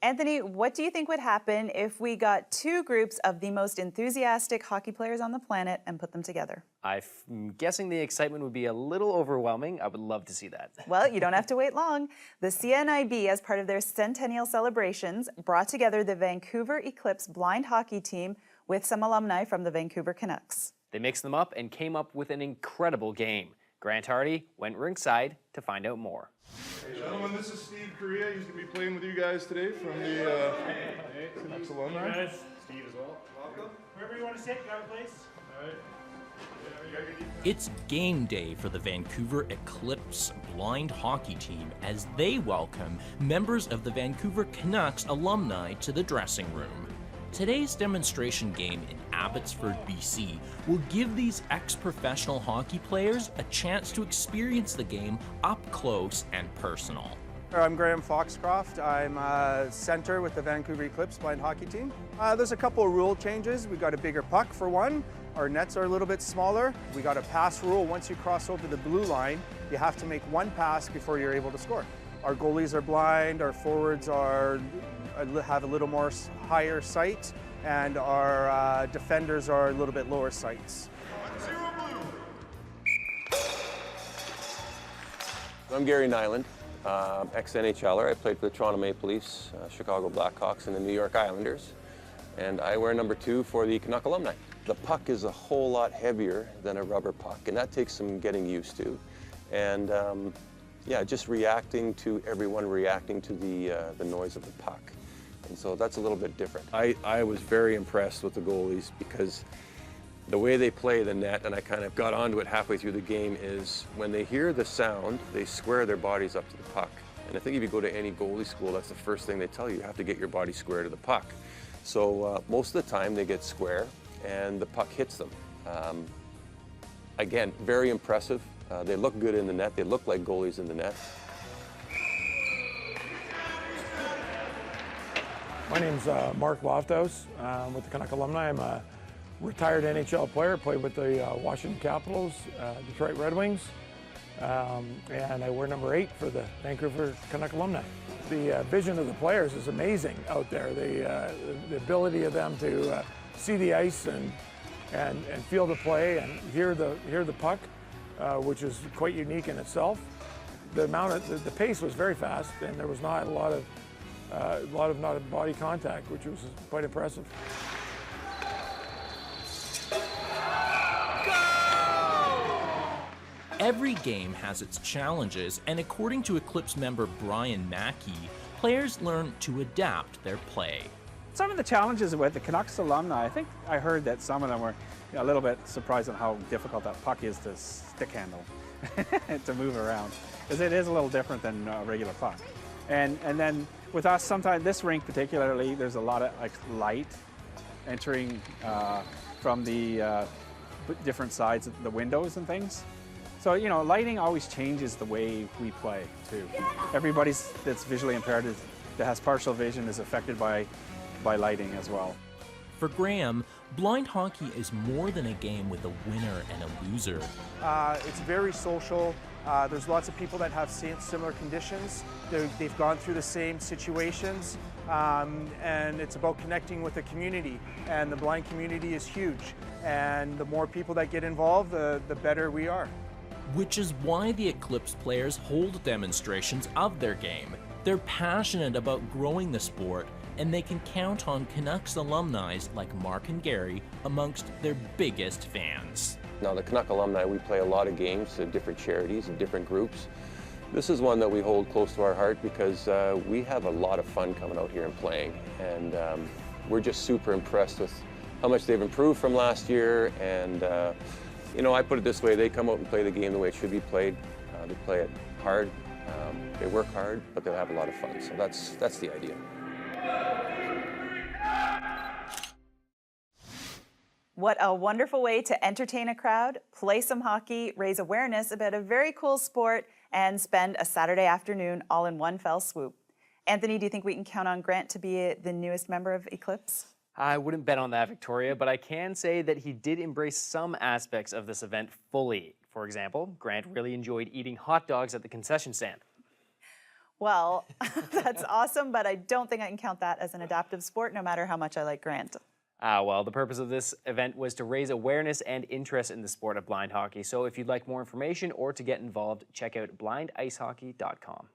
Anthony, what do you think would happen if we got two groups of the most enthusiastic hockey players on the planet and put them together? I'm guessing the excitement would be a little overwhelming. I would love to see that. Well, you don't have to wait long. The CNIB, as part of their centennial celebrations, brought together the Vancouver Eclipse blind hockey team with some alumni from the Vancouver Canucks. They mixed them up and came up with an incredible game. Grant Hardy went ringside to find out more. Hey gentlemen, this is Steve Correa. He's going to be playing with you guys today from the Canucks alumni. Hey guys. Steve as well. Welcome. Wherever you want to sit, grab a place. All right. It's game day for the Vancouver Eclipse blind hockey team as they welcome members of the Vancouver Canucks alumni to the dressing room. Today's demonstration game in Abbotsford, BC will give these ex-professional hockey players a chance to experience the game up close and personal. I'm Graham Foxcroft. I'm a center with the Vancouver Eclipse blind hockey team. There's a couple of rule changes. We got a bigger puck for one. Our nets are a little bit smaller. We got a pass rule. Once you cross over the blue line, you have to make one pass before you're able to score. Our goalies are blind. Our forwards have a little more higher sight, and our defenders are a little bit lower sights. I'm Gary Nyland, ex-NHLer. I played for the Toronto Maple Leafs, Chicago Blackhawks, and the New York Islanders. And I wear number 2 for the Canuck alumni. The puck is a whole lot heavier than a rubber puck, and that takes some getting used to. And yeah, just reacting to everyone reacting to the noise of the puck. And so that's a little bit different. I was very impressed with the goalies because the way they play the net, and I kind of got onto it halfway through the game, is when they hear the sound, they square their bodies up to the puck. And I think if you go to any goalie school, that's the first thing they tell you. You have to get your body square to the puck. So most of the time they get square and the puck hits them. Again, very impressive. They look good in the net. They look like goalies in the net. My name's Mark Lofthouse. With the Canuck alumni. I'm a retired NHL player. Played with the Washington Capitals, Detroit Red Wings, and I wear number 8 for the Vancouver Canuck alumni. The vision of the players is amazing out there. The ability of them to see the ice and feel the play and hear the puck, which is quite unique in itself. The pace was very fast, and there was not a lot of not body contact, which was quite impressive. Every game has its challenges, and according to Eclipse member Brian Mackey, players learn to adapt their play. Some of the challenges with the Canucks alumni, I think I heard that some of them were a little bit surprised on how difficult that puck is to stick handle, to move around, because it is a little different than a regular puck. And then with us, sometimes this rink particularly, there's a lot of light entering from the different sides of the windows and things. So, you know, lighting always changes the way we play, too. Everybody that's visually impaired that has partial vision is affected by lighting as well. For Graham, blind hockey is more than a game with a winner and a loser. It's very social. There's lots of people that have similar conditions. They've gone through the same situations, and it's about connecting with the community. And the blind community is huge. And the more people that get involved, the better we are. Which is why the Eclipse players hold demonstrations of their game. They're passionate about growing the sport, and they can count on Canucks alumni like Mark and Gary amongst their biggest fans. Now, the Canuck alumni, we play a lot of games at different charities and different groups. This is one that we hold close to our heart because we have a lot of fun coming out here and playing, and we're just super impressed with how much they've improved from last year. And you know, I put it this way, they come out and play the game the way it should be played. They play it hard, they work hard, but they'll have a lot of fun. So that's the idea. What a wonderful way to entertain a crowd, play some hockey, raise awareness about a very cool sport, and spend a Saturday afternoon all in one fell swoop. Anthony, do you think we can count on Grant to be the newest member of Eclipse? I wouldn't bet on that, Victoria, but I can say that he did embrace some aspects of this event fully. For example, Grant really enjoyed eating hot dogs at the concession stand. Well, that's awesome, but I don't think I can count that as an adaptive sport, no matter how much I like Grant. Well, the purpose of this event was to raise awareness and interest in the sport of blind hockey. So if you'd like more information or to get involved, check out blindicehockey.com.